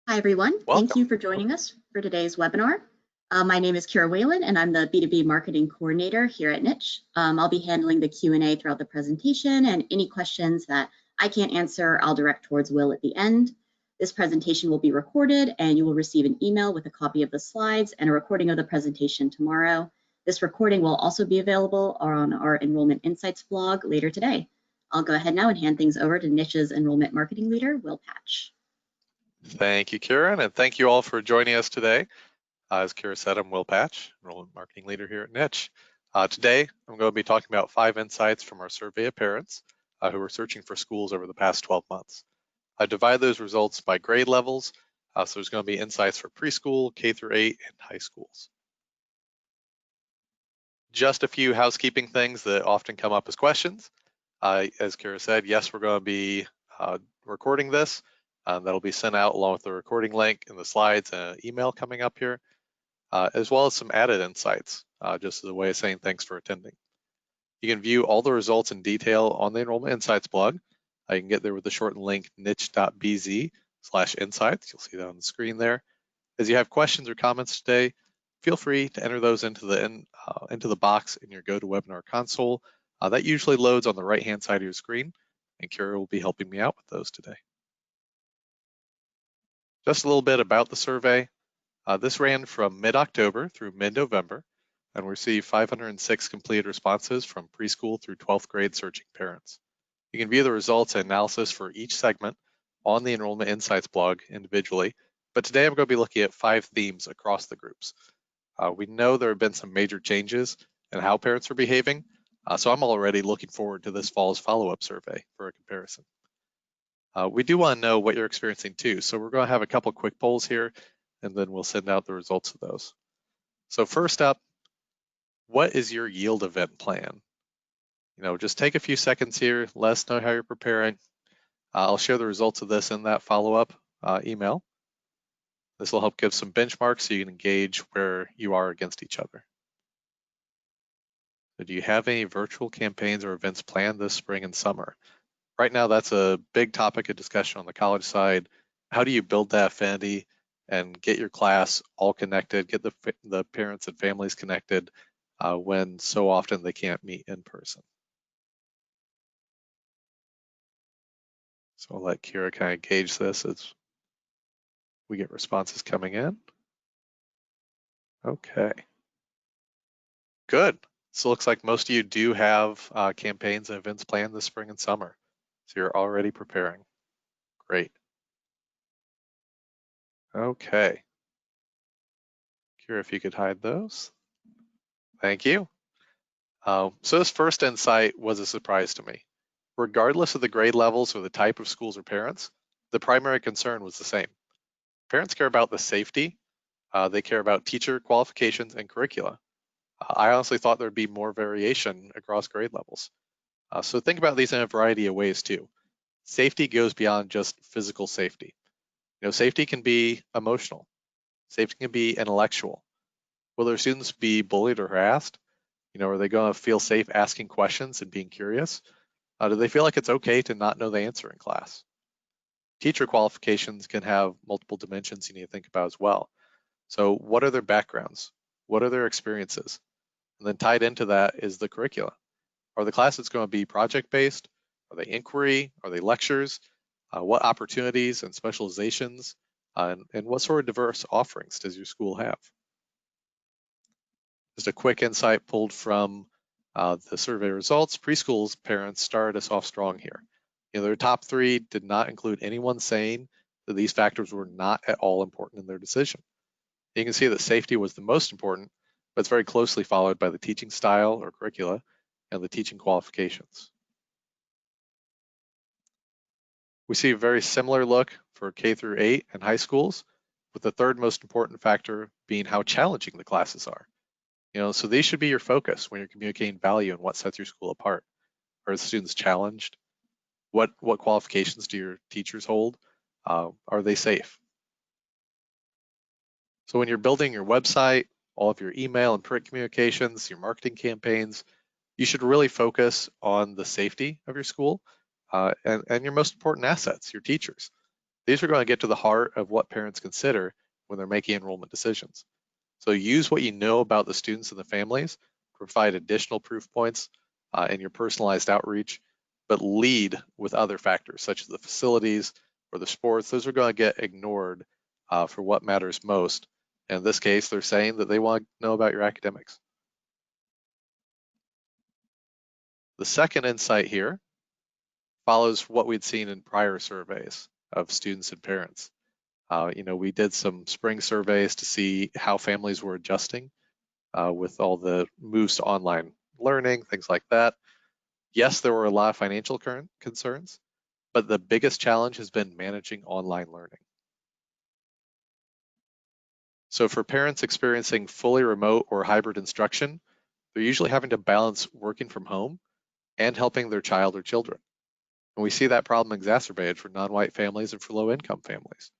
Hi, everyone. Thank Welcome. you for joining us for today's webinar. My name is Kira Whalen, and I'm the B2B Marketing Coordinator here at Niche. I'll be handling the Q&A throughout the presentation, and any questions that I can't answer, I'll direct towards Will at the end. This presentation will be recorded, and you will receive an email with a copy of the slides and a recording of the presentation tomorrow. This recording will also be available on our Enrollment Insights blog later today. I'll go ahead now and hand things over to Niche's Enrollment Marketing Leader, Will Patch. Thank you, Kieran, and thank you all for joining us today. As Kira said, I'm Will Patch, Enrollment Marketing Leader here at Niche. Today, I'm going to be talking about 5 insights from our survey of parents who are searching for schools over the past 12 months. I divide those results by grade levels, so there's going to be insights for preschool, K through 8, and high schools. Just a few housekeeping things that often come up as questions. As Kira said, yes, we're going to be recording this. That'll be sent out along with the recording link and the slides and an email coming up here, as well as some added insights, just as a way of saying thanks for attending. You can view all the results in detail on the Enrollment Insights blog. You can get there with the shortened link niche.bz/insights. You'll see that on the screen there. As you have questions or comments today, feel free to enter those into the box in your GoToWebinar console. That usually loads on the right-hand side of your screen, and Kira will be helping me out with those today. Just a little bit about the survey. This ran from mid-October through mid-November, and we received 506 completed responses from preschool through 12th grade searching parents. You can view the results and analysis for each segment on the Enrollment Insights blog individually, but today I'm going to be looking at 5 themes across the groups. We know there have been some major changes in how parents are behaving, so I'm already looking forward to this fall's follow-up survey for a comparison. We do want to know what you're experiencing too, so we're going to have a couple quick polls here, and then we'll send out the results of those. So first up, what is your yield event plan? Just take a few seconds here, let us know how you're preparing. I'll share the results of this in that follow-up email. This will help give some benchmarks so you can engage where you are against each other. So do you have any virtual campaigns or events planned this spring and summer? Right now, that's a big topic of discussion on the college side. How do you build that affinity and get your class all connected, get the parents and families connected when so often they can't meet in person? So I'll let Kira kind of gauge this as we get responses coming in. Okay. Good. So it looks like most of you do have campaigns and events planned this spring and summer. So you're already preparing. Great. Okay. Kira, if you could hide those. Thank you. So this first insight was a surprise to me. Regardless of the grade levels or the type of schools or parents, the primary concern was the same. Parents care about the safety. They care about teacher qualifications and curricula. I honestly thought there'd be more variation across grade levels. So think about these in a variety of ways too. Safety goes beyond just physical safety. Safety can be emotional. Safety can be intellectual. Will their students be bullied or harassed? Are they going to feel safe asking questions and being curious? Do they feel like it's okay to not know the answer in class? Teacher qualifications can have multiple dimensions you need to think about as well. So what are their backgrounds? What are their experiences? And then tied into that is the curricula. Are the classes going to be project-based? Are they inquiry? Are they lectures? What opportunities and specializations? And what sort of diverse offerings does your school have? Just a quick insight pulled from the survey results. Preschool's parents started us off strong here. Their top 3 did not include anyone saying that these factors were not at all important in their decision. You can see that safety was the most important, but it's very closely followed by the teaching style or curricula and the teaching qualifications. We see a very similar look for K through 8 and high schools, with the third most important factor being how challenging the classes are. So these should be your focus when you're communicating value and what sets your school apart. Are the students challenged? What qualifications do your teachers hold? Are they safe? So when you're building your website, all of your email and print communications, your marketing campaigns, you should really focus on the safety of your school and your most important assets, your teachers. These are going to get to the heart of what parents consider when they're making enrollment decisions. So use what you know about the students and the families to provide additional proof points in your personalized outreach, but lead with other factors such as the facilities or the sports. Those are going to get ignored for what matters most. In this case, they're saying that they want to know about your academics. The second insight here follows what we'd seen in prior surveys of students and parents. We did some spring surveys to see how families were adjusting with all the moves to online learning, things like that. Yes, there were a lot of financial concerns, but the biggest challenge has been managing online learning. So for parents experiencing fully remote or hybrid instruction, they're usually having to balance working from home and helping their child or children. And we see that problem exacerbated for non-white families and for low-income families.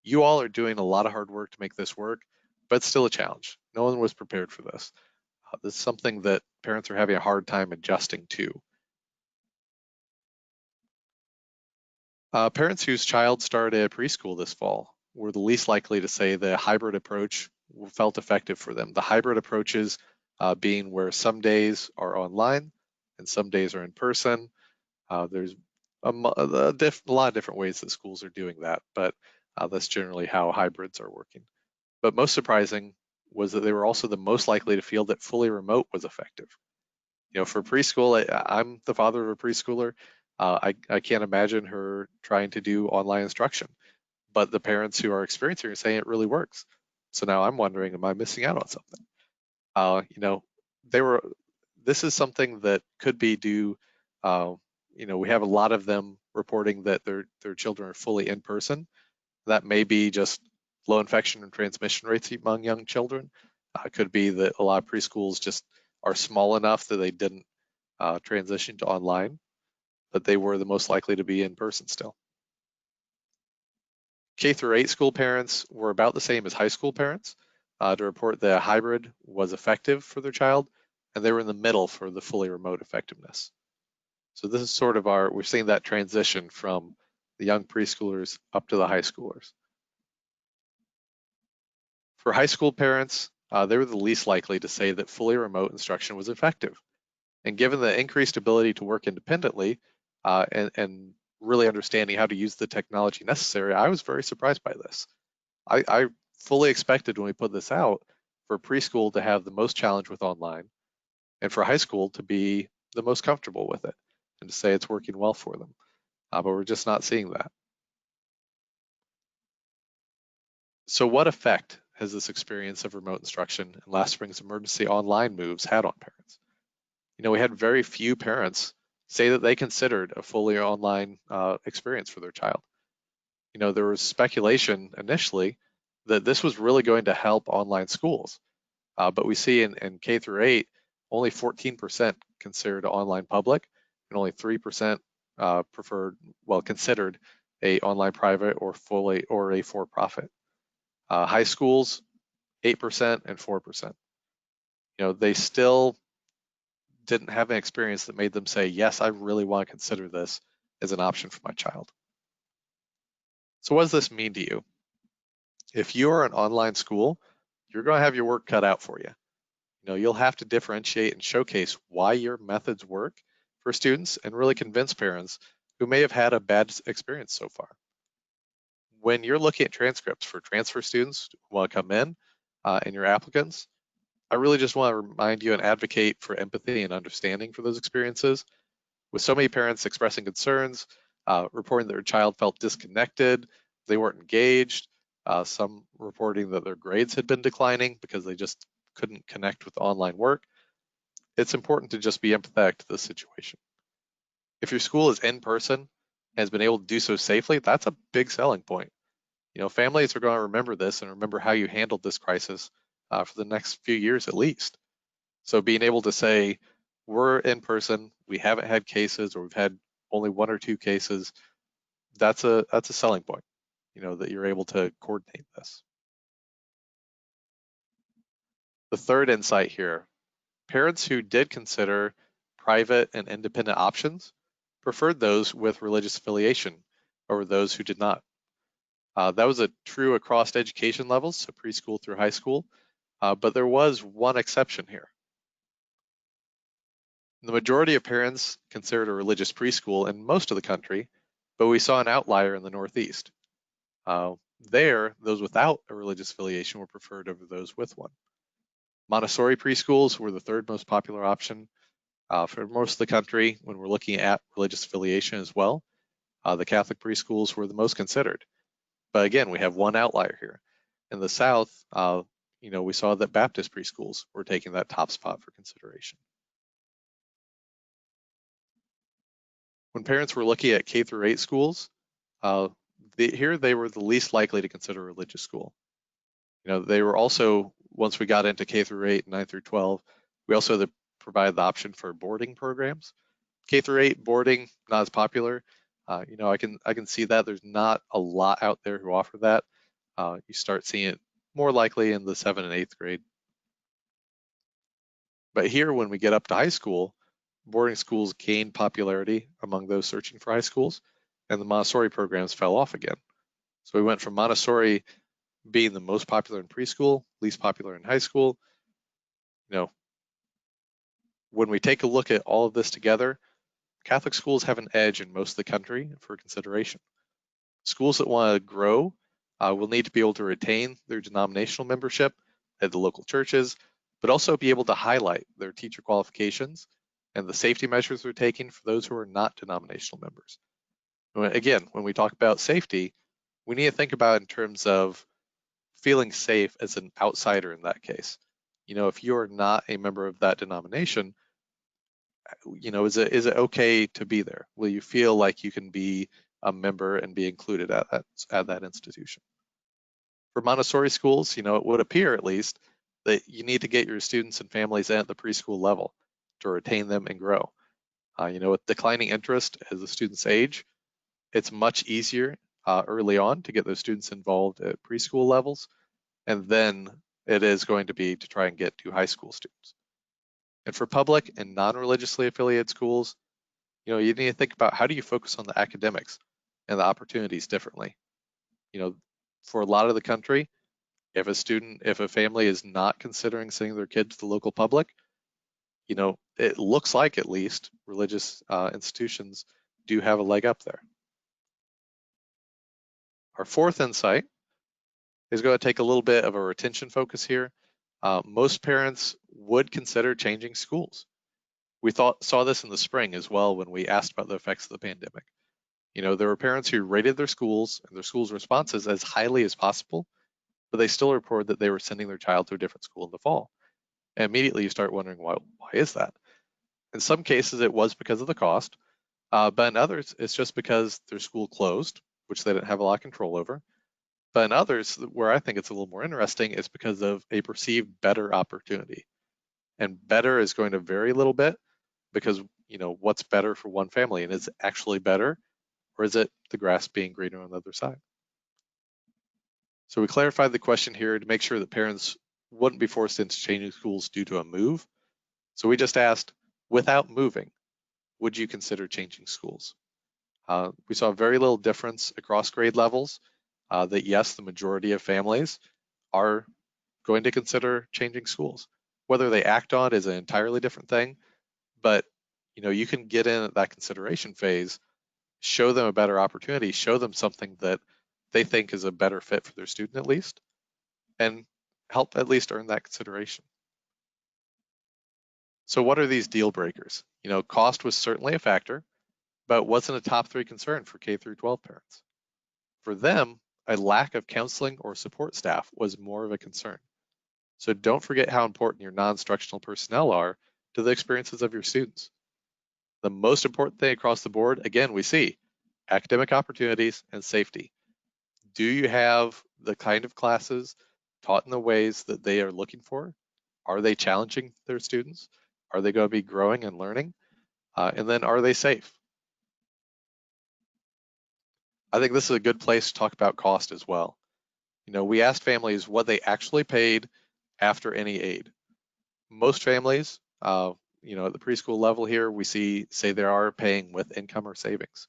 You all are doing a lot of hard work to make this work, but it's still a challenge. No one was prepared for this. This is something that parents are having a hard time adjusting to. Parents whose child started preschool this fall were the least likely to say the hybrid approach felt effective for them. The hybrid approaches being where some days are online and some days are in person. There's a lot of different ways that schools are doing that, but that's generally how hybrids are working. But most surprising was that they were also the most likely to feel that fully remote was effective. For preschool, I'm the father of a preschooler. I can't imagine her trying to do online instruction, but the parents who are experiencing it are saying it really works. So now I'm wondering, am I missing out on something? They were. This is something that could be due. We have a lot of them reporting that their children are fully in person. That may be just low infection and transmission rates among young children. It could be that a lot of preschools just are small enough that they didn't transition to online, but they were the most likely to be in person still. K through 8 school parents were about the same as high school parents to report that hybrid was effective for their child, and they were in the middle for the fully remote effectiveness. So this is sort of we're seeing that transition from the young preschoolers up to the high schoolers. For high school parents, they were the least likely to say that fully remote instruction was effective. And given the increased ability to work independently and really understanding how to use the technology necessary, I was very surprised by this. I fully expected when we put this out for preschool to have the most challenge with online and for high school to be the most comfortable with it and to say it's working well for them. But we're just not seeing that. So what effect has this experience of remote instruction and last spring's emergency online moves had on parents? We had very few parents say that they considered a fully online experience for their child. There was speculation initially that this was really going to help online schools, but we see in K through 8, only 14% considered online public, and only 3% considered a online private or a for-profit. High schools, 8% and 4%. They still didn't have an experience that made them say, yes, I really want to consider this as an option for my child. So what does this mean to you? If you are an online school, you're going to have your work cut out for you. You'll have to differentiate and showcase why your methods work for students and really convince parents who may have had a bad experience so far. When you're looking at transcripts for transfer students who want to come in and your applicants, I really just want to remind you and advocate for empathy and understanding for those experiences. With so many parents expressing concerns, reporting that their child felt disconnected, they weren't engaged, some reporting that their grades had been declining because they just couldn't connect with online work, it's important to just be empathetic to this situation. If your school is in person and has been able to do so safely, that's a big selling point. Families are going to remember this and remember how you handled this crisis for the next few years at least. So being able to say, we're in person, we haven't had cases, or we've had only 1 or 2 cases, that's a selling point, that you're able to coordinate this. The third insight here, parents who did consider private and independent options preferred those with religious affiliation over those who did not. That was a true across education levels, so preschool through high school, but there was one exception here. The majority of parents considered a religious preschool in most of the country, but we saw an outlier in the Northeast. There, those without a religious affiliation were preferred over those with one. Montessori preschools were the third most popular option for most of the country when we're looking at religious affiliation as well. The Catholic preschools were the most considered. But again, we have one outlier here. In the South, we saw that Baptist preschools were taking that top spot for consideration. When parents were looking at K through 8 schools, here they were the least likely to consider a religious school. They were also, once we got into K through 8, 9 through 12, we also provided the option for boarding programs. K through 8 boarding, not as popular. I can see that there's not a lot out there who offer that. You start seeing it more likely in the 7th and 8th grade. But here, when we get up to high school, boarding schools gained popularity among those searching for high schools, and the Montessori programs fell off again. So we went from Montessori being the most popular in preschool, least popular in high school. When we take a look at all of this together, Catholic schools have an edge in most of the country for consideration. Schools that want to grow will need to be able to retain their denominational membership at the local churches, but also be able to highlight their teacher qualifications and the safety measures they're taking for those who are not denominational members. Again, when we talk about safety, we need to think about it in terms of feeling safe as an outsider in that case. If you're not a member of that denomination, is it okay to be there? Will you feel like you can be a member and be included at that institution? For Montessori schools, it would appear at least that you need to get your students and families in at the preschool level to retain them and grow. With declining interest as the students age, it's much easier early on to get those students involved at preschool levels, and then it is going to be to try and get to high school students. And for public and non-religiously affiliated schools, you need to think about how do you focus on the academics and the opportunities differently. For a lot of the country, if a family is not considering sending their kid to the local public, it looks like at least religious institutions do have a leg up there. Our fourth insight is going to take a little bit of a retention focus here. Most parents would consider changing schools. We saw this in the spring as well when we asked about the effects of the pandemic. There were parents who rated their schools and their schools' responses as highly as possible, but they still reported that they were sending their child to a different school in the fall. And immediately you start wondering, why is that? In some cases, it was because of the cost, but in others, it's just because their school closed, which they didn't have a lot of control over. But in others, where I think it's a little more interesting, is because of a perceived better opportunity. And better is going to vary a little bit because, what's better for one family? And is it actually better, or is it the grass being greener on the other side? So we clarified the question here to make sure that parents wouldn't be forced into changing schools due to a move. So we just asked, without moving, would you consider changing schools? We saw very little difference across grade levels that yes, the majority of families are going to consider changing schools. Whether they act on it is an entirely different thing, but you can get in at that consideration phase, show them a better opportunity, show them something that they think is a better fit for their student at least, and help at least earn that consideration. So what are these deal breakers? Cost was certainly a factor, but wasn't a top 3 concern for K through 12 parents. For them, a lack of counseling or support staff was more of a concern. So don't forget how important your non-instructional personnel are to the experiences of your students. The most important thing across the board, again, we see academic opportunities and safety. Do you have the kind of classes taught in the ways that they are looking for? Are they challenging their students? Are they going to be growing and learning? And then are they safe? I think this is a good place to talk about cost as well. We asked families what they actually paid after any aid. Most families, at the preschool level here, we say they are paying with income or savings.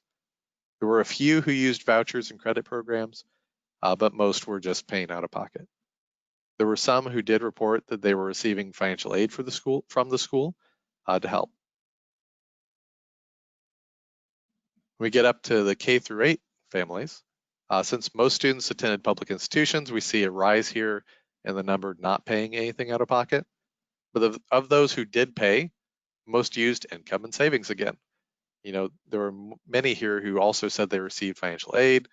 There were a few who used vouchers and credit programs, but most were just paying out of pocket. There were some who did report that they were receiving financial aid from the school to help. When we get up to the K through 8 families, since most students attended public institutions, we see a rise here in the number not paying anything out of pocket. But of those who did pay, most used income and savings again. There were many here who also said they received financial aid.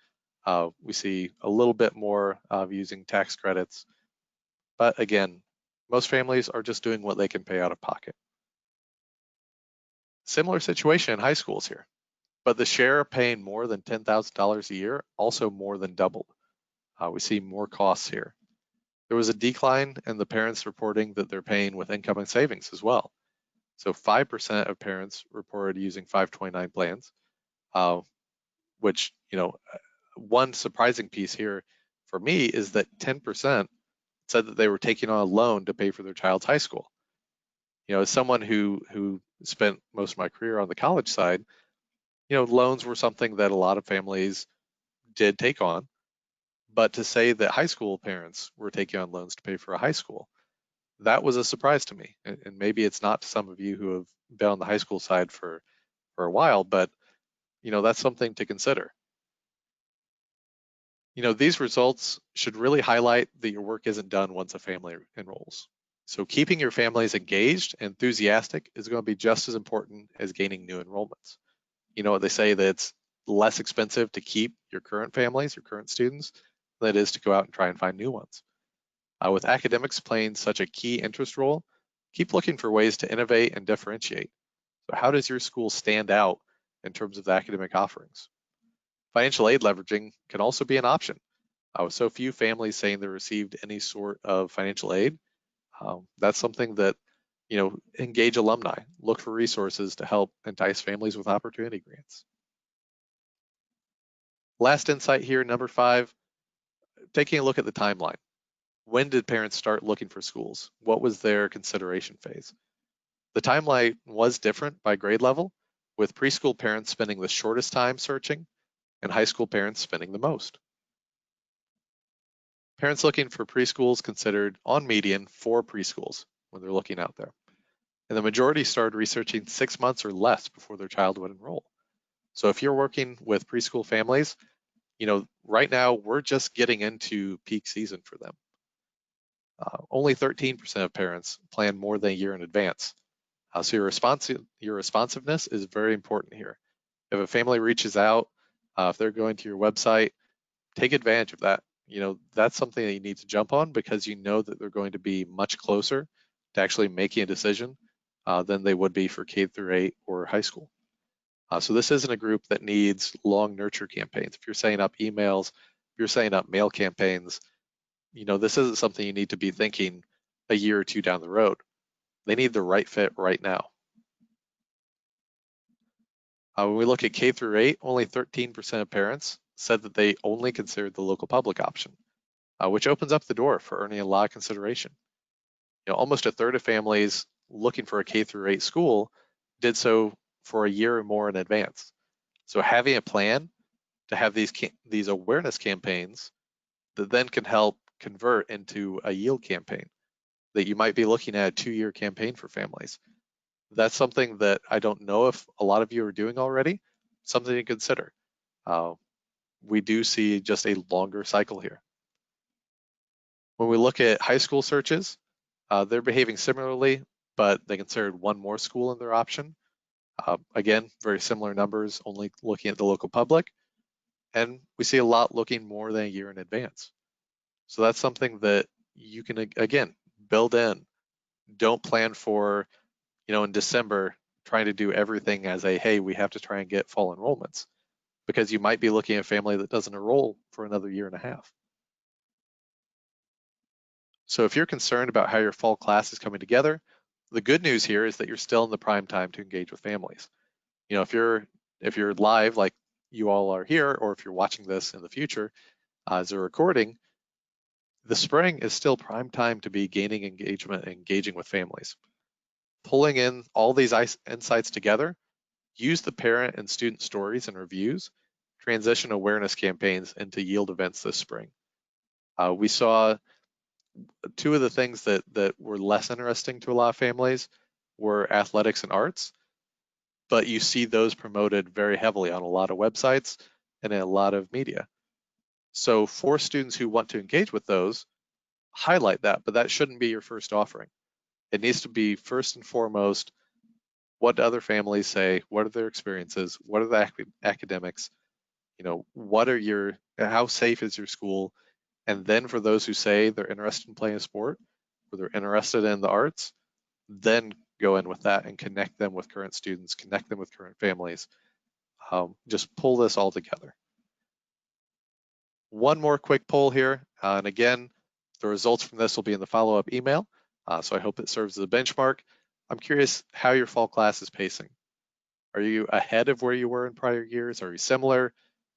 We see a little bit more of using tax credits. But again, most families are just doing what they can pay out of pocket. Similar situation in high schools here, but the share paying more than $10,000 a year also more than doubled. We see more costs here. There was a decline in the parents reporting that they're paying with income and savings as well. So 5% of parents reported using 529 plans, which, one surprising piece here for me is that 10% said that they were taking on a loan to pay for their child's high school. As someone who spent most of my career on the college side, loans were something that a lot of families did take on. But to say that high school parents were taking on loans to pay for a high school, that was a surprise to me. And maybe it's not to some of you who have been on the high school side for a while, but that's something to consider. These results should really highlight that your work isn't done once a family enrolls. So keeping your families engaged and enthusiastic is going to be just as important as gaining new enrollments. They say that it's less expensive to keep your current families, your current students, than it is to go out and try and find new ones. With academics playing such a key interest role, keep looking for ways to innovate and differentiate. So how does your school stand out in terms of the academic offerings? Financial aid leveraging can also be an option. With so few families saying they received any sort of financial aid, that's something that, engage alumni, look for resources to help entice families with opportunity grants. Last insight here, number 5, taking a look at the timeline. When did parents start looking for schools? What was their consideration phase? The timeline was different by grade level, with preschool parents spending the shortest time searching and high school parents spending the most. Parents looking for preschools considered on median 4 preschools when they're looking out there. And the majority started researching 6 months or less before their child would enroll. So if you're working with preschool families, right now we're just getting into peak season for them. Only 13% of parents plan more than a year in advance. So your responsiveness is very important here. If a family reaches out, if they're going to your website, take advantage of that. That's something that you need to jump on because you know that they're going to be much closer to actually making a decision than they would be for K through 8 or high school. So this isn't a group that needs long nurture campaigns. If you're setting up emails, if you're setting up mail campaigns, this isn't something you need to be thinking a year or 2 down the road. They need the right fit right now. When we look at K through 8, only 13% of parents said that they only considered the local public option, which opens up the door for earning a lot of consideration. Almost a third of families looking for a K through 8 school did so for a year or more in advance. So having a plan to have these awareness campaigns that then can help convert into a yield campaign that you might be looking at a 2-year campaign for families. That's something that I don't know if a lot of you are doing already, something to consider. We do see just a longer cycle here. When we look at high school searches, they're behaving similarly, but they considered one more school in their option. Again, very similar numbers, only looking at the local public. And we see a lot looking more than a year in advance. So that's something that you can, again, build in. Don't plan for, in December, trying to do everything as hey, we have to try and get fall enrollments, because you might be looking at a family that doesn't enroll for another 1.5 years. So if you're concerned about how your fall class is coming together, the good news here is that you're still in the prime time to engage with families. If you're live like you all are here, or if you're watching this in the future as a recording, the spring is still prime time to be gaining engagement and engaging with families. Pulling in all these insights together, use the parent and student stories and reviews, transition awareness campaigns into yield events this spring. We saw two of the things that were less interesting to a lot of families were athletics and arts, but you see those promoted very heavily on a lot of websites and in a lot of media. So for students who want to engage with those, highlight that, but that shouldn't be your first offering. It needs to be first and foremost, what do other families say? What are their experiences? What are the academics? How safe is your school? And then for those who say they're interested in playing a sport or they're interested in the arts, then go in with that and connect them with current students, connect them with current families. Just pull this all together. One more quick poll here. And again, the results from this will be in the follow-up email. So I hope it serves as a benchmark. I'm curious how your fall class is pacing. Are you ahead of where you were in prior years? Are you similar?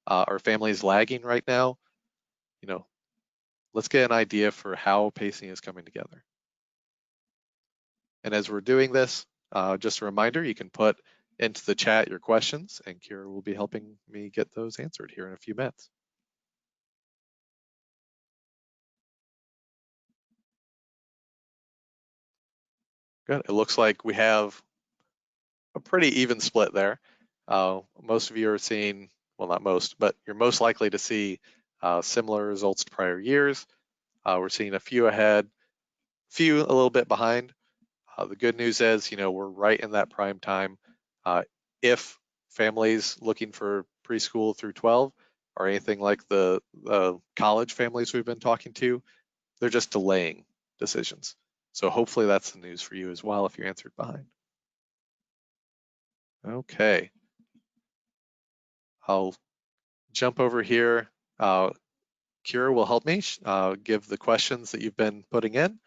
Are families lagging right now? Let's get an idea for how pacing is coming together. And as we're doing this, just a reminder, you can put into the chat your questions, and Kira will be helping me get those answered here in a few minutes. Good. It looks like we have a pretty even split there. Most of you are seeing, well, not most, but you're most likely to see similar results to prior years. We're seeing a few ahead, few a little bit behind. The good news is, we're right in that prime time. If families looking for preschool through 12 are anything like the college families we've been talking to, they're just delaying decisions. So hopefully that's the news for you as well if you answered behind. Okay. I'll jump over here. Kira will help me give the questions that you've been putting in.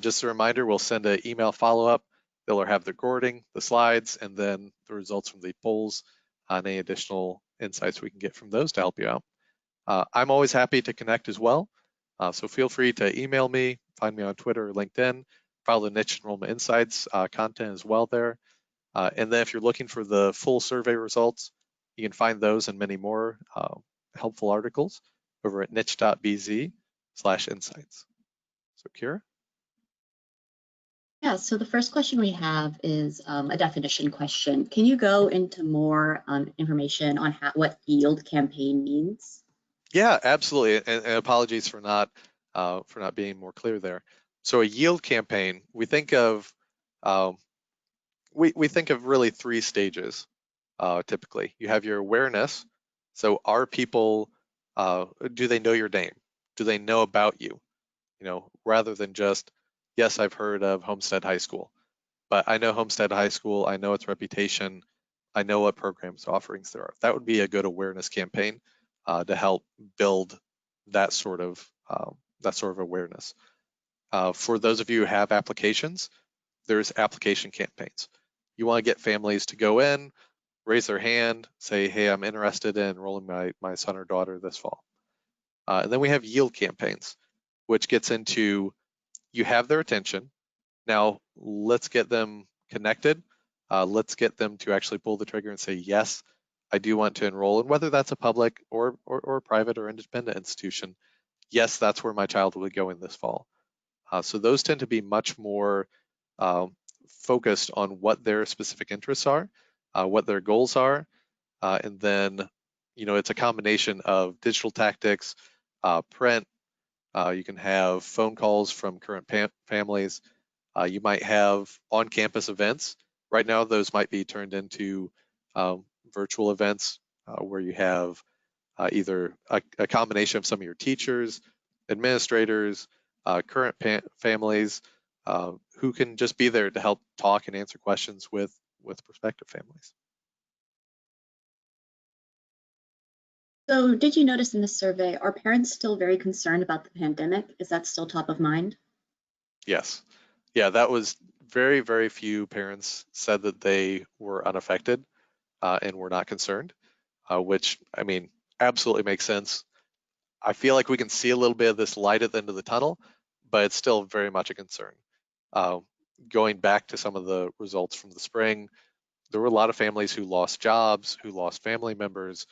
Just a reminder, we'll send an email follow-up. They'll have the recording, the slides, and then the results from the polls and any additional insights we can get from those to help you out. I'm always happy to connect as well. So feel free to email me, find me on Twitter or LinkedIn, follow the Niche Enrollment Insights content as well there. And then if you're looking for the full survey results, you can find those and many more helpful articles over at niche.bz/insights. So Kira? Yeah, so the first question we have is a definition question. Can you go into more information on what yield campaign means? Yeah, absolutely. And apologies for not being more clear there. So a yield campaign, we think of really three stages. Typically, you have your awareness. So are people, do they know your name? Do they know about you? Rather than just, yes, I've heard of Homestead High School, but I know Homestead High School, I know its reputation, I know what programs, offerings there are. That would be a good awareness campaign to help build that sort of awareness. For those of you who have applications, there's application campaigns. You want to get families to go in, raise their hand, say, hey, I'm interested in enrolling my son or daughter this fall. And then we have yield campaigns, which gets into, you have their attention. Now let's get them connected. Let's get them to actually pull the trigger and say, yes, I do want to enroll. And whether that's a public or private or independent institution, yes, that's where my child will be going this fall. So those tend to be much more focused on what their specific interests are, what their goals are. And then, it's a combination of digital tactics, print. You can have phone calls from current families. You might have on-campus events. Right now, those might be turned into virtual events where you have either a combination of some of your teachers, administrators, current families who can just be there to help talk and answer questions with prospective families. So did you notice in this survey, are parents still very concerned about the pandemic? Is that still top of mind? Yes. Yeah, that was very, very few parents said that they were unaffected and were not concerned, which, absolutely makes sense. I feel like we can see a little bit of this light at the end of the tunnel, but it's still very much a concern. Going back to some of the results from the spring, there were a lot of families who lost jobs, who lost family members.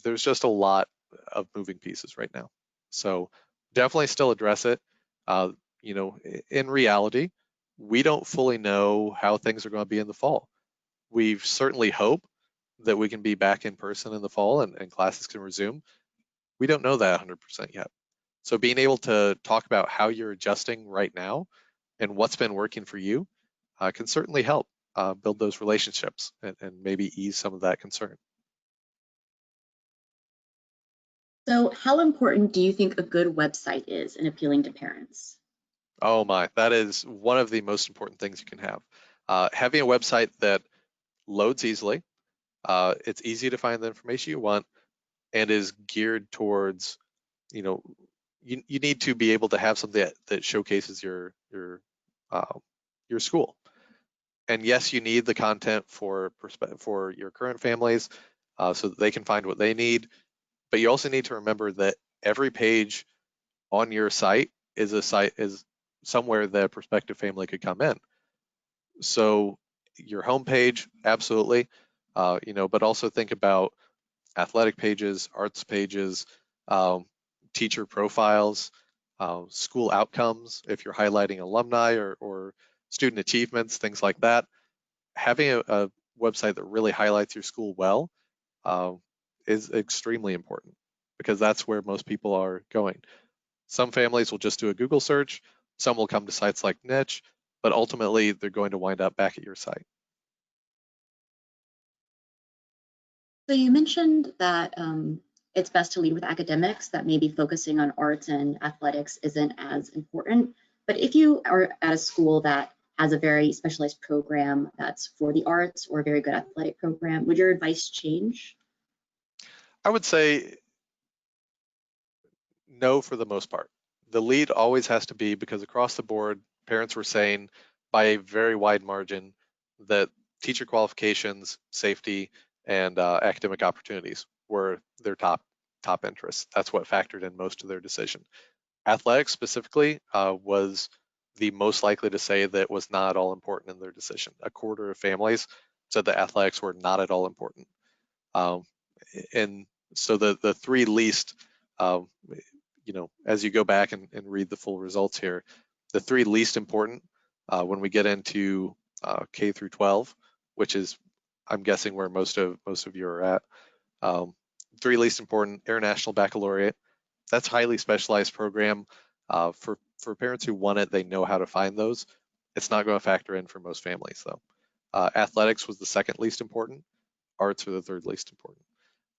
There's just a lot of moving pieces right now. So definitely still address it. Uh, in reality, we don't fully know how things are going to be in the fall. We certainly hope that we can be back in person in the fall and classes can resume. We don't know that 100% yet. So being able to talk about how you're adjusting right now and what's been working for you can certainly help build those relationships and maybe ease some of that concern. So how important do you think a good website is in appealing to parents? Oh my, that is one of the most important things you can have. Having a website that loads easily, it's easy to find the information you want, and is geared towards, you know, you need to be able to have something that showcases uh, your school. And yes, you need the content for your current families so that they can find what they need. But you also need to remember that every page on your site is somewhere the prospective family could come in. So your homepage, absolutely, but also think about athletic pages, arts pages, um, teacher profiles, school outcomes, if you're highlighting alumni or student achievements, things like that. Having a website that really highlights your school well uh, is extremely important because that's where most people are going. Some families will just do a Google search, some will come to sites like Niche, but ultimately they're going to wind up back at your site. So you mentioned that it's best to lead with academics, that maybe focusing on arts and athletics isn't as important. But if you are at a school that has a very specialized program that's for the arts or a very good athletic program, would your advice change? I would say no for the most part. The lead always has to be because across the board, parents were saying by a very wide margin that teacher qualifications, safety, and academic opportunities were their top interests. That's what factored in most of their decision. Athletics specifically was the most likely to say that was not all important in their decision. A quarter of families said that athletics were not at all important. Um, and so the three least, um, as you go back and read the full results here, the three least important when we get into K through 12, which is I'm guessing where most of you are at. Um, three least important: International Baccalaureate. That's highly specialized program. For parents who want it, they know how to find those. It's not going to factor in for most families though. Athletics was the second least important. Arts were the third least important.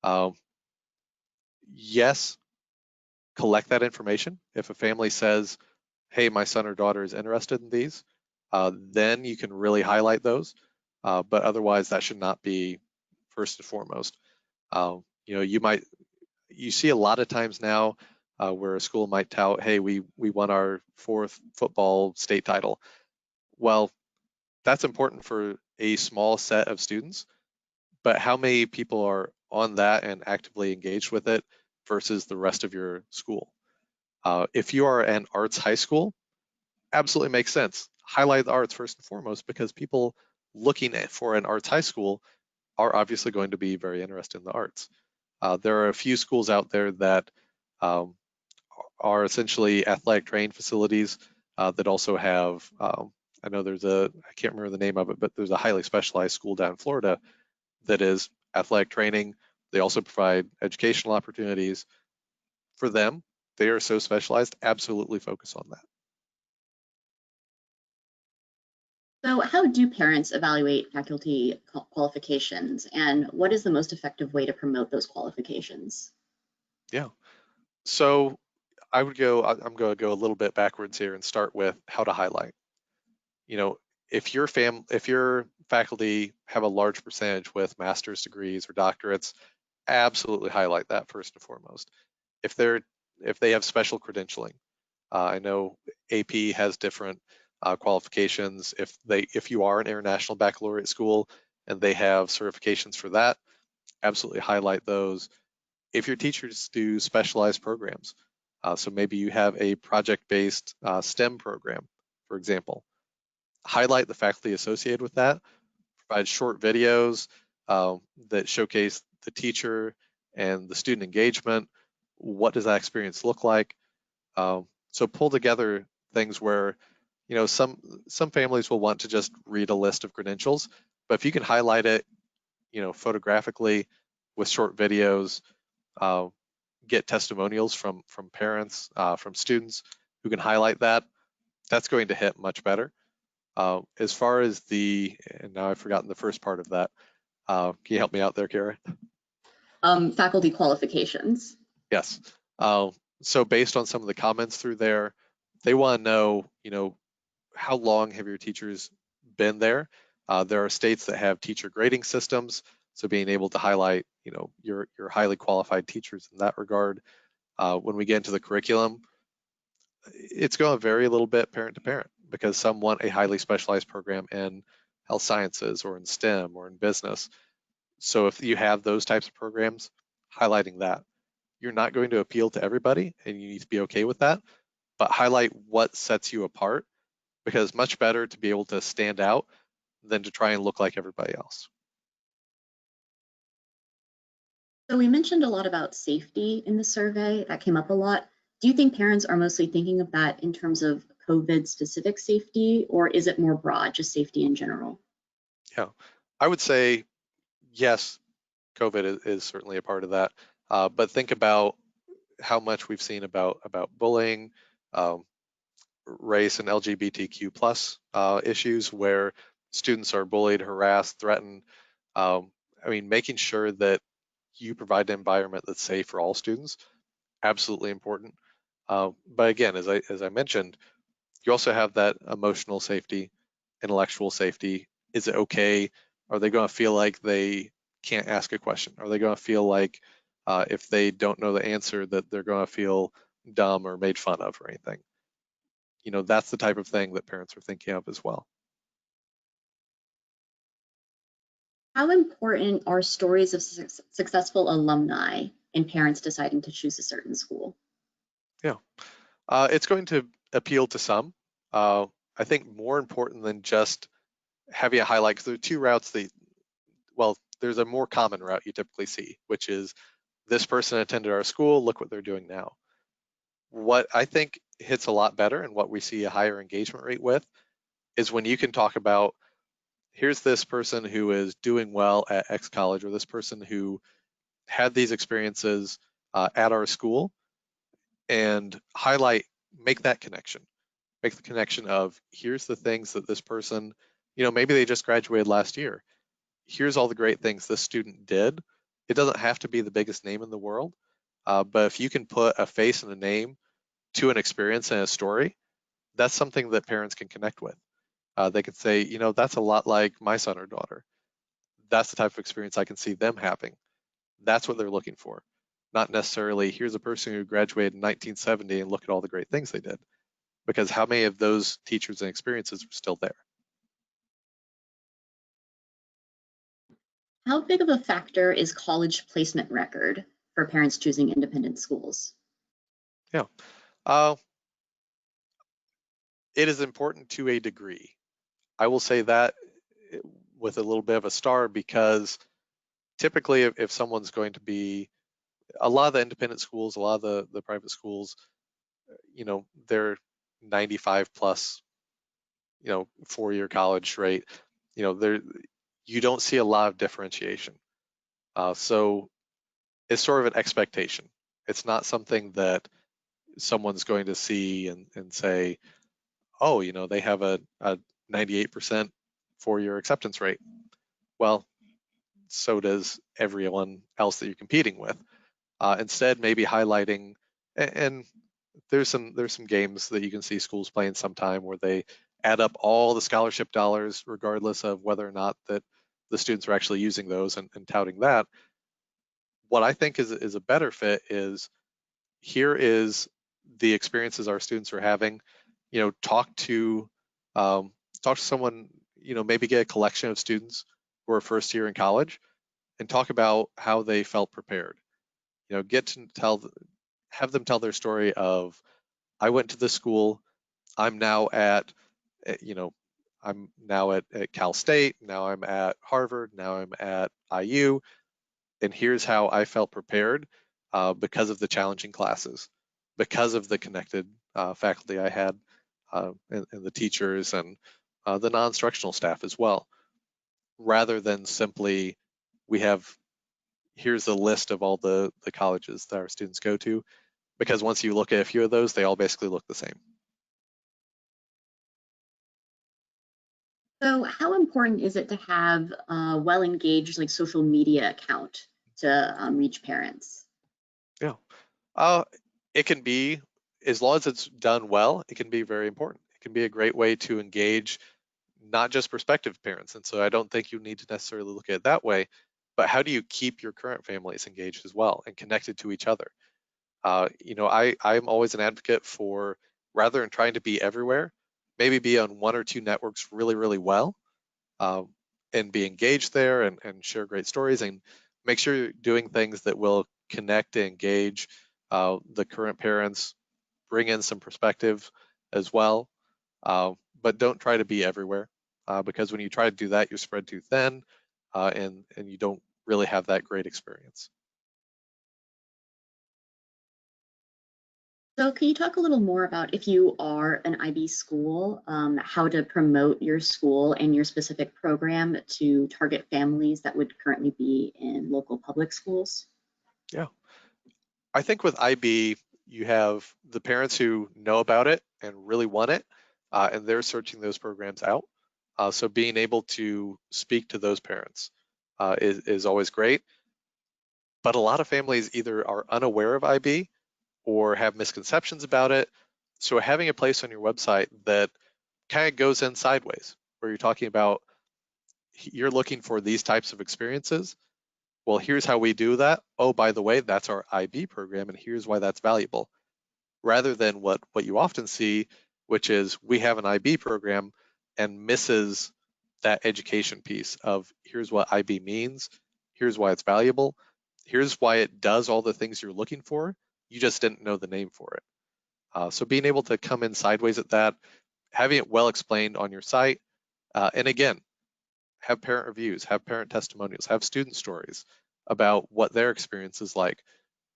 Um, yes, collect that information. If a family says, hey, my son or daughter is interested in these, then you can really highlight those. But otherwise, that should not be first and foremost. You see a lot of times now where a school might tout, hey, we won our fourth football state title. Well, that's important for a small set of students, but how many people are on that and actively engaged with it versus the rest of your school? If you are an arts high school, absolutely makes sense. Highlight the arts first and foremost because people looking for an arts high school are obviously going to be very interested in the arts. There are a few schools out there that um, are essentially athletic training facilities that also have, I know I can't remember the name of it, but there's a highly specialized school down in Florida that is athletic training. They also provide educational opportunities for them. They are so specialized, absolutely focus on that. So how do parents evaluate faculty qualifications, and what is the most effective way to promote those qualifications? Yeah. So I'm going to go a little bit backwards here and start with how to highlight. You know, if your faculty have a large percentage with master's degrees or doctorates, absolutely highlight that first and foremost. If they're if they have special credentialing, I know AP has different qualifications. If you are an international baccalaureate school and they have certifications for that, absolutely highlight those. If your teachers do specialized programs, so maybe you have a project-based STEM program, for example, highlight the faculty associated with that, provide short videos that showcase the teacher and the student engagement. What does that experience look like? So pull together things where, some families will want to just read a list of credentials, but if you can highlight it, photographically with short videos, uh, get testimonials from parents, from students who can highlight that, that's going to hit much better. As far as and now I've forgotten the first part of that. Can you help me out there, Kara? Faculty qualifications. Yes. So based on some of the comments through there, they want to know, how long have your teachers been there? There are states that have teacher grading systems, so being able to highlight, your highly qualified teachers in that regard. When we get into the curriculum, it's going to vary a little bit parent to parent because some want a highly specialized program in health sciences or in STEM or in business. So if you have those types of programs, highlighting that. You're not going to appeal to everybody, and you need to be okay with that, but highlight what sets you apart, because it's much better to be able to stand out than to try and look like everybody else. So we mentioned a lot about safety in the survey. That came up a lot. Do you think parents are mostly thinking of that in terms of COVID specific safety, or is it more broad, just safety in general? Yeah, I would say yes, COVID is certainly a part of that, but think about how much we've seen about bullying, um, race and LGBTQ plus issues where students are bullied, harassed, threatened. I mean, making sure that you provide an environment that's safe for all students, absolutely important. But again, as I mentioned, you also have that emotional safety, intellectual safety. Is it okay? Are they going to feel like they can't ask a question? Are they going to feel like if they don't know the answer that they're going to feel dumb or made fun of or anything? That's the type of thing that parents are thinking of as well. How important are stories of successful alumni in parents deciding to choose a certain school? Yeah, it's going to appeal to some. I think more important than just having a highlight, because there are two routes well, there's a more common route you typically see, which is this person attended our school, look what they're doing now. What I think hits a lot better and what we see a higher engagement rate with is when you can talk about, here's this person who is doing well at X college, or this person who had these experiences at our school, and make that connection. Make the connection of, here's the things that this person, maybe they just graduated last year. Here's all the great things this student did. It doesn't have to be the biggest name in the world, but if you can put a face and a name to an experience and a story, that's something that parents can connect with. They could say, that's a lot like my son or daughter. That's the type of experience I can see them having. That's what they're looking for. Not necessarily, here's a person who graduated in 1970 and look at all the great things they did. Because how many of those teachers and experiences are still there? How big of a factor is college placement record for parents choosing independent schools? Yeah. Uh, it is important to a degree. I will say that with a little bit of a star, because typically if someone's going to be, a lot of the independent schools, a lot of the private schools, they're 95 plus, 4-year college rate, you don't see a lot of differentiation. So it's sort of an expectation. It's not something that someone's going to see and say, oh, they have a 98% 4-year acceptance rate. Well, so does everyone else that you're competing with. Instead, maybe highlighting, and there's some games that you can see schools playing sometime where they add up all the scholarship dollars, regardless of whether or not that the students are actually using those and touting that. What I think is a better fit is, here is the experiences our students are having. Talk to someone, maybe get a collection of students who are first year in college and talk about how they felt prepared. Get to have them tell their story of, I went to this school, I'm now at, you know, I'm now at Cal State, now I'm at Harvard, now I'm at IU, and here's how I felt prepared because of the challenging classes. because of the connected faculty I had and the teachers and the non-instructional staff as well, rather than simply here's the list of all the colleges that our students go to, because once you look at a few of those, they all basically look the same. So how important is it to have a well-engaged like social media account to reach parents? Yeah, it can be, as long as it's done well, it can be very important. It can be a great way to engage not just prospective parents. And so I don't think you need to necessarily look at it that way, but how do you keep your current families engaged as well and connected to each other? I'm always an advocate for, rather than trying to be everywhere, maybe be on one or two networks really, really well, uh, and be engaged there and share great stories and make sure you're doing things that will connect and engage the current parents, bring in some perspective as well. But don't try to be everywhere, because when you try to do that, you're spread too thin, and you don't really have that great experience. So can you talk a little more about, if you are an IB school, how to promote your school and your specific program to target families that would currently be in local public schools? Yeah, I think with IB, you have the parents who know about it and really want it, and they're searching those programs out. So being able to speak to those parents is always great. But a lot of families either are unaware of IB or have misconceptions about it. So having a place on your website that kind of goes in sideways, where you're talking about, you're looking for these types of experiences. Well, here's how we do that. Oh, by the way, that's our IB program, and here's why that's valuable. Rather than what you often see, which is we have an IB program and misses that education piece of here's what IB means, here's why it's valuable, here's why it does all the things you're looking for. You just didn't know the name for it. So being able to come in sideways at that, having it well explained on your site, and again, have parent reviews, have parent testimonials, have student stories about what their experience is like.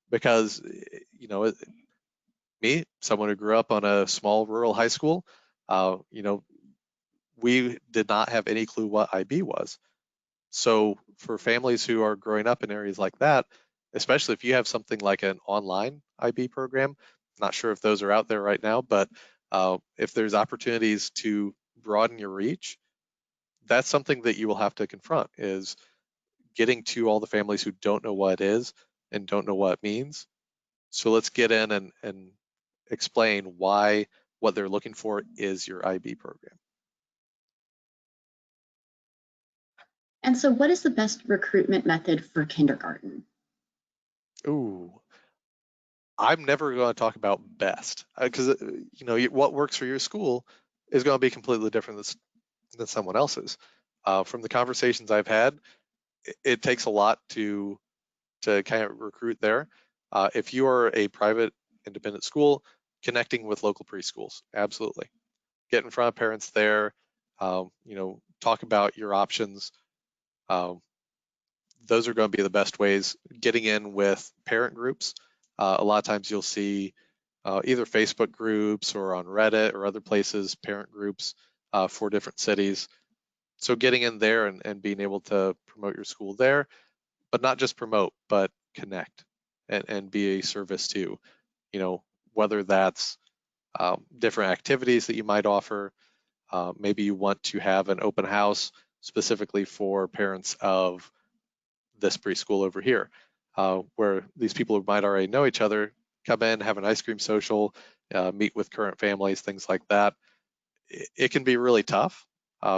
Because, me, someone who grew up on a small rural high school, uh, you know, we did not have any clue what IB was. So for families who are growing up in areas like that, especially if you have something like an online IB program, not sure if those are out there right now, but if there's opportunities to broaden your reach, that's something that you will have to confront, is getting to all the families who don't know what it is and don't know what it means. So let's get in and explain why what they're looking for is your IB program. And so what is the best recruitment method for kindergarten? Ooh, I'm never going to talk about best, because what works for your school is going to be completely different than someone else's. From the conversations I've had, it takes a lot to kind of recruit there. If you are a private independent school, connecting with local preschools, absolutely. Get in front of parents there, talk about your options. Um, those are going to be the best ways. Getting in with parent groups. A lot of times you'll see either Facebook groups or on Reddit or other places, parent groups for different cities. So getting in there and being able to promote your school there, but not just promote, but connect and be a service to, whether that's different activities that you might offer. Maybe you want to have an open house specifically for parents of this preschool over here, where these people who might already know each other come in, have an ice cream social, meet with current families, things like that. It can be really tough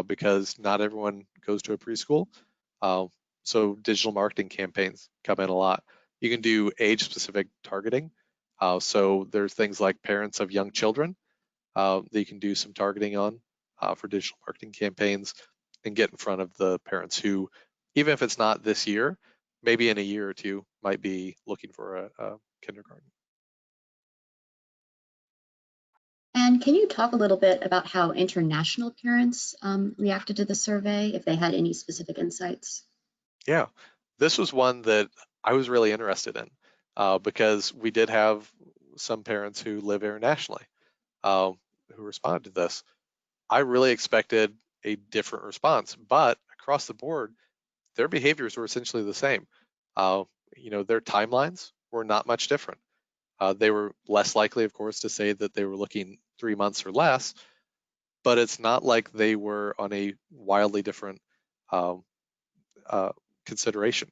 because not everyone goes to a preschool. Uh, so digital marketing campaigns come in a lot. You can do age-specific targeting. So there's things like parents of young children that you can do some targeting on for digital marketing campaigns and get in front of the parents who, even if it's not this year, maybe in a year or two, might be looking for a kindergarten. And can you talk a little bit about how international parents reacted to the survey, if they had any specific insights? Yeah, this was one that I was really interested in because we did have some parents who live internationally who responded to this. I really expected a different response, but across the board, their behaviors were essentially the same. Uh, their timelines were not much different. They were less likely, of course, to say that they were looking 3 months or less, but it's not like they were on a wildly different um, uh, consideration.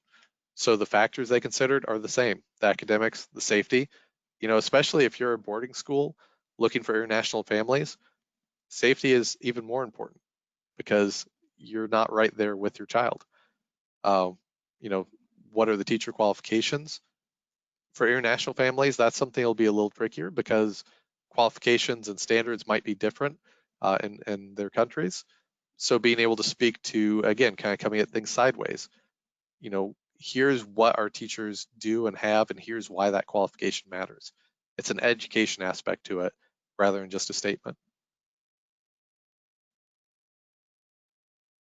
So the factors they considered are the same: the academics, the safety. Especially if you're a boarding school looking for international families, safety is even more important because you're not right there with your child. Um, you know, what are the teacher qualifications? For international families, that's something that'll be a little trickier because qualifications and standards might be different in their countries. So being able to speak to, again, kind of coming at things sideways, here's what our teachers do and have, and here's why that qualification matters. It's an education aspect to it rather than just a statement.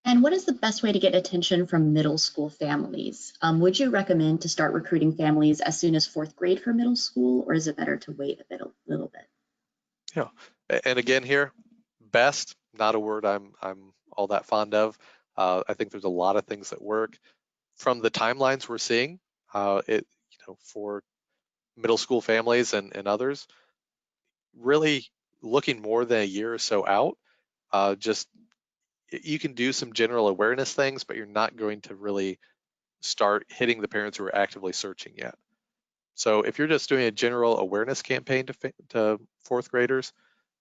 And what is the best way to get attention from middle school families? Would you recommend to start recruiting families as soon as fourth grade for middle school, or is it better to wait little bit? Yeah. And again here, best, not a word I'm all that fond of. I think there's a lot of things that work. From the timelines we're seeing, for middle school families and others, really looking more than a year or so out, just you can do some general awareness things, but you're not going to really start hitting the parents who are actively searching yet. So if you're just doing a general awareness campaign to fourth graders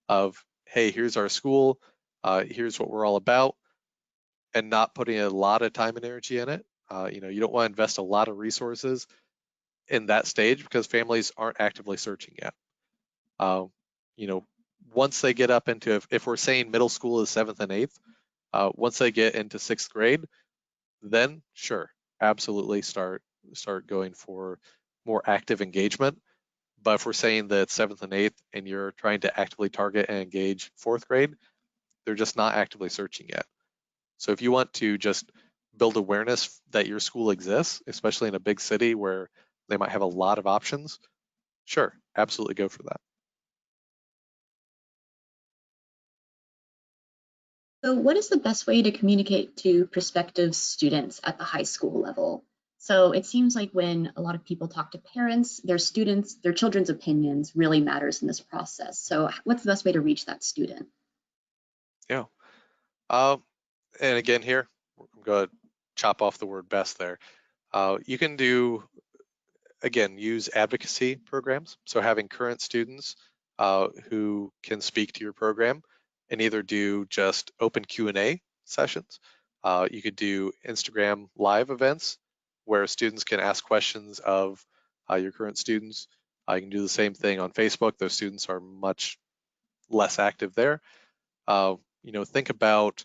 of, hey, here's our school, here's what we're all about, and not putting a lot of time and energy in it, you don't want to invest a lot of resources in that stage because families aren't actively searching yet. Um, you know, once they get up into, if we're saying middle school is seventh and eighth, once they get into sixth grade, then sure, absolutely start going for more active engagement. But if we're saying that seventh and eighth and you're trying to actively target and engage fourth grade, they're just not actively searching yet. So if you want to just build awareness that your school exists, especially in a big city where they might have a lot of options, sure, absolutely go for that. So what is the best way to communicate to prospective students at the high school level? So it seems like when a lot of people talk to parents, their children's opinions really matters in this process. So what's the best way to reach that student? Yeah. Um, and again here, I'm going to chop off the word best there. You can do, again, use advocacy programs. So having current students who can speak to your program and either do just open Q&A sessions. You could do Instagram live events where students can ask questions of your current students. You can do the same thing on Facebook. Those students are much less active there. Think about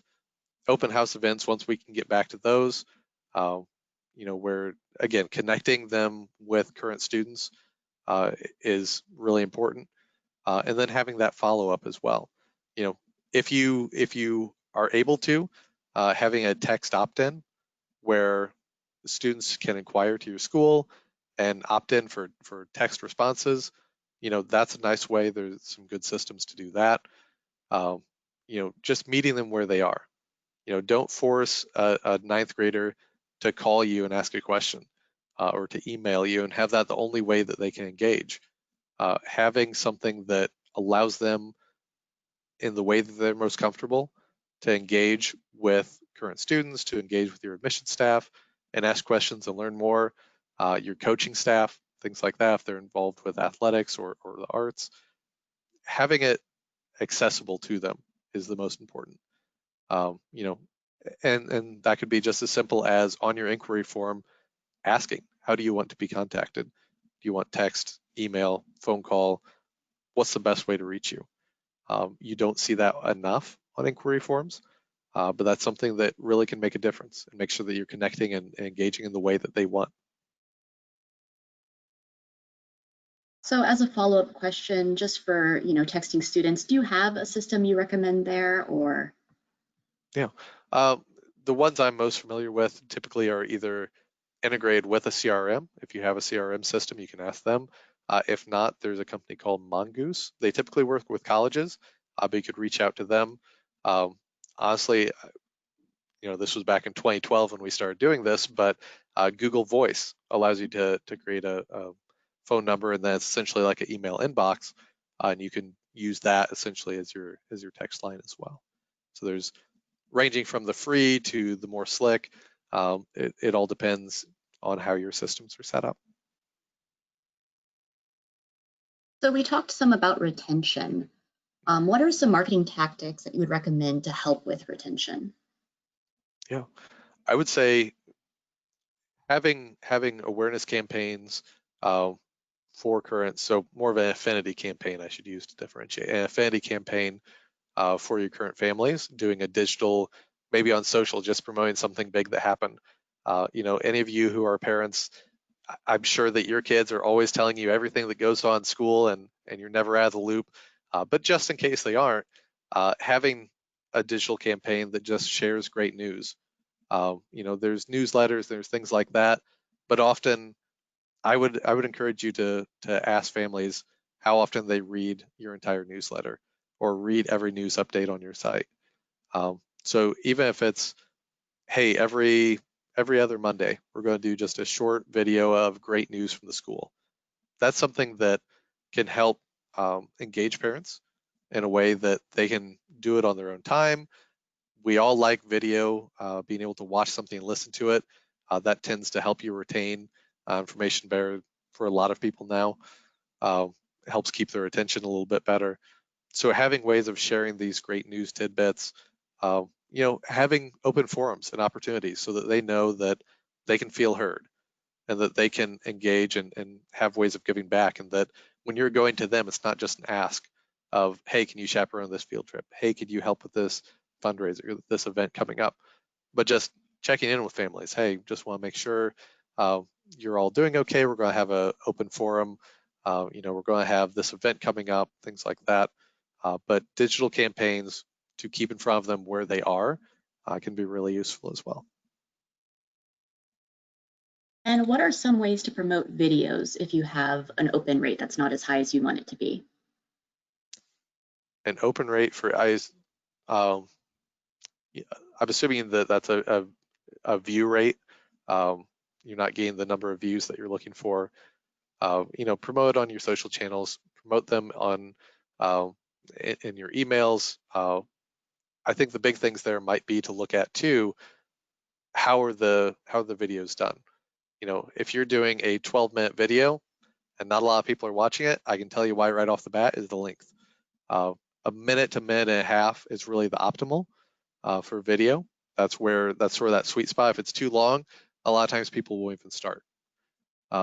open house events once we can get back to those. Uh, where again connecting them with current students is really important, and then having that follow up as well. If you are able to, having a text opt-in where students can inquire to your school and opt in for text responses. That's a nice way. There's some good systems to do that. Um, just meeting them where they are. Don't force a ninth grader to call you and ask a question or to email you and have that the only way that they can engage. Having something that allows them in the way that they're most comfortable to engage with current students, to engage with your admission staff and ask questions and learn more, your coaching staff, things like that, if they're involved with athletics or the arts, having it accessible to them is the most important. Um, you know, and that could be just as simple as on your inquiry form asking, how do you want to be contacted? Do you want text, email, phone call? What's the best way to reach you? You don't see that enough on inquiry forms, but that's something that really can make a difference and make sure that you're connecting and engaging in the way that they want. So as a follow-up question, just for, texting students, do you have a system you recommend there or? Yeah. Uh, the ones I'm most familiar with typically are either integrated with a CRM. If you have a CRM system, you can ask them. If not, there's a company called Mongoose. They typically work with colleges, but you could reach out to them. Um, Honestly, this was back in 2012 when we started doing this, but Google Voice allows you to create a phone number, and then it's essentially like an email inbox, and you can use that essentially as your text line as well. So there's ranging from the free to the more slick. It all depends on how your systems are set up. So we talked some about retention. What are some marketing tactics that you would recommend to help with retention? Yeah, I would say having awareness campaigns for current, so more of an affinity campaign I should use to differentiate. An affinity campaign for your current families, doing a digital, maybe on social, just promoting something big that happened. Any of you who are parents, I'm sure that your kids are always telling you everything that goes on in school, and you're never out of the loop. But just in case they aren't, having a digital campaign that just shares great news. There's newsletters, there's things like that, but often I would encourage you to ask families how often they read your entire newsletter or read every news update on your site. So even if it's, hey, every other Monday, we're going to do just a short video of great news from the school. That's something that can help engage parents in a way that they can do it on their own time. We all like video, being able to watch something and listen to it. That tends to help you retain information better for a lot of people now. Helps keep their attention a little bit better. So having ways of sharing these great news tidbits, having open forums and opportunities so that they know that they can feel heard and that they can engage and have ways of giving back, and that when you're going to them, it's not just an ask of, hey, can you chaperone this field trip? Hey, could you help with this fundraiser, this event coming up? But just checking in with families. Hey, just want to make sure you're all doing okay. We're going to have an open forum. We're going to have this event coming up, things like that. But digital campaigns to keep in front of them where they are can be really useful as well. And what are some ways to promote videos if you have an open rate that's not as high as you want it to be? An open rate for eyes, um, I'm assuming that that's a view rate. You're not getting the number of views that you're looking for. Promote on your social channels, promote them on in your emails. I think the big things there might be to look at too. How are the videos done? If you're doing a 12-minute video and not a lot of people are watching it, I can tell you why right off the bat is the length. A minute to minute and a half is really the optimal for video. That's where that sweet spot. If it's too long, a lot of times people won't even start.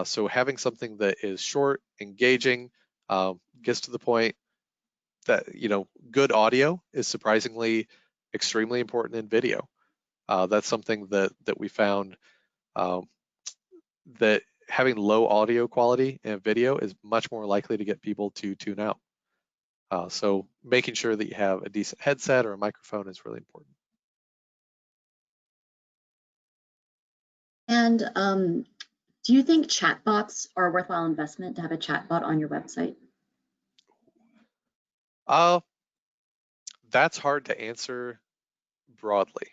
So having something that is short, engaging, gets to the point, that good audio is surprisingly extremely important in video. That's something that we found, um, that having low audio quality in video is much more likely to get people to tune out. So making sure that you have a decent headset or a microphone is really important. And do you think chatbots are a worthwhile investment to have a chatbot on your website? Uh, that's hard to answer broadly.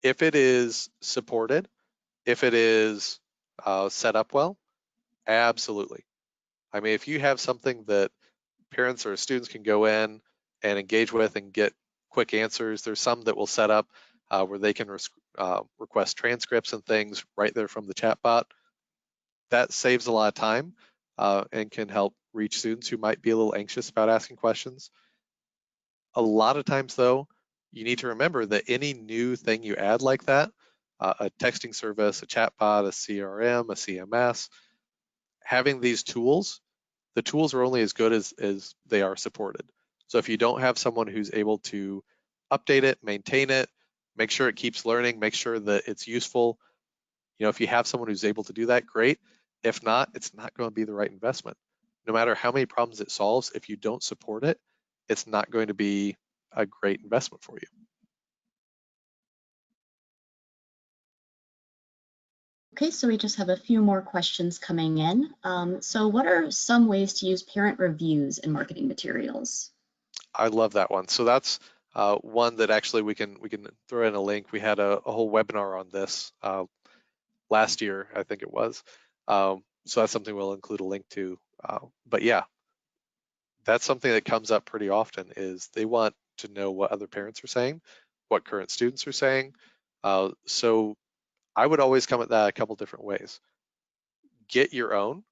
If it is supported, if it is set up well, absolutely. I mean, if you have something that parents or students can go in and engage with and get quick answers, there's some that will set up where they can request transcripts and things right there from the chatbot. That saves a lot of time and can help reach students who might be a little anxious about asking questions. A lot of times, though, you need to remember that any new thing you add like that, a texting service, a chatbot, a CRM, a CMS, having these tools, the tools are only as good as they are supported. So if you don't have someone who's able to update it, maintain it, make sure it keeps learning, make sure that it's useful, if you have someone who's able to do that, great. If not, it's not going to be the right investment. No matter how many problems it solves, if you don't support it, it's not going to be a great investment for you. Okay, so we just have a few more questions coming in. So what are some ways to use parent reviews in marketing materials? I love that one. So that's one that actually we can throw in a link. We had a whole webinar on this last year, I think it was. So that's something we'll include a link to. But yeah, that's something that comes up pretty often is they want to know what other parents are saying, what current students are saying. So I would always come at that a couple different ways. Get your own.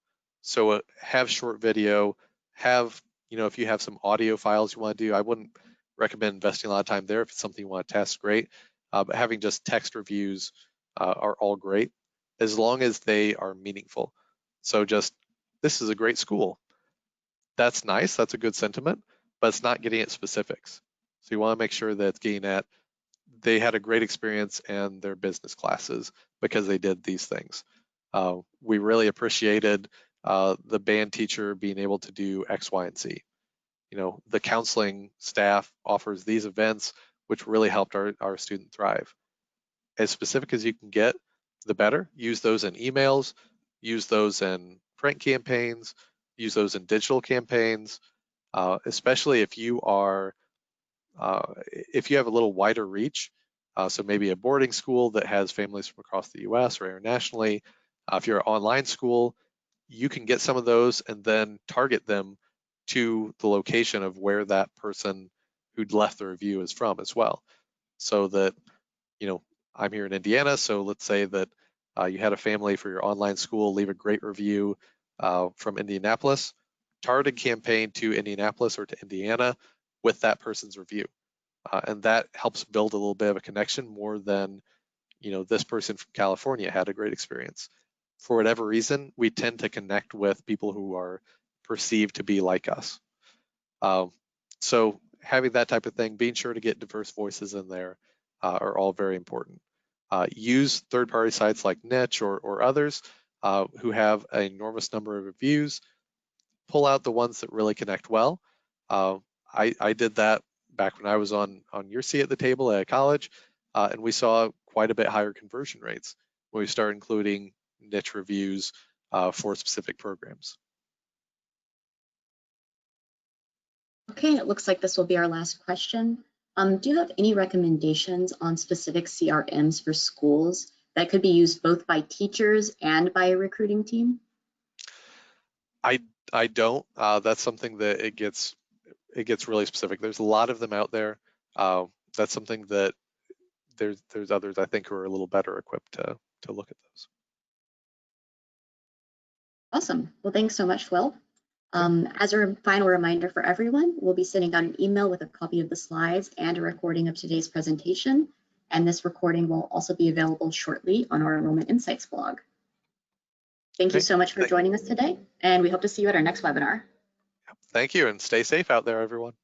So have short video, have, if you have some audio files you want to do, I wouldn't recommend investing a lot of time there. If it's something you want to test, great. But having just text reviews are all great as long as they are meaningful. So just, this is a great school. That's nice. That's a good sentiment, but it's not getting at specifics. So you want to make sure that it's getting at they had a great experience in their business classes because they did these things. We really appreciated the band teacher being able to do X, Y, and Z. The counseling staff offers these events, which really helped our student thrive. As specific as you can get, the better. Use those in emails, use those in print campaigns, use those in digital campaigns, especially if you have a little wider reach. So maybe a boarding school that has families from across the US or internationally. If you're an online school, you can get some of those and then target them to the location of where that person who'd left the review is from as well. So that, I'm here in Indiana, so let's say that you had a family for your online school, leave a great review from Indianapolis, target campaign to Indianapolis or to Indiana with that person's review. And that helps build a little bit of a connection more than, this person from California had a great experience. For whatever reason, we tend to connect with people who are perceived to be like us. So having that type of thing, being sure to get diverse voices in there are all very important. Use third-party sites like Niche or others who have an enormous number of reviews. Pull out the ones that really connect well. I did that back when I was on your seat at the table at college, and we saw quite a bit higher conversion rates when we started including niche reviews for specific programs. Okay, it looks like this will be our last question. Do you have any recommendations on specific CRMs for schools that could be used both by teachers and by a recruiting team? I don't. That's something that it gets really specific. There's a lot of them out there. That's something that there's others I think who are a little better equipped to look at those. Awesome. Well, thanks so much, Will. Yeah. As a final reminder for everyone, we'll be sending out an email with a copy of the slides and a recording of today's presentation. And this recording will also be available shortly on our Enrollment Insights blog. Thank you Great. so much for joining us today, and we hope to see you at our next webinar. Thank you, and stay safe out there, everyone.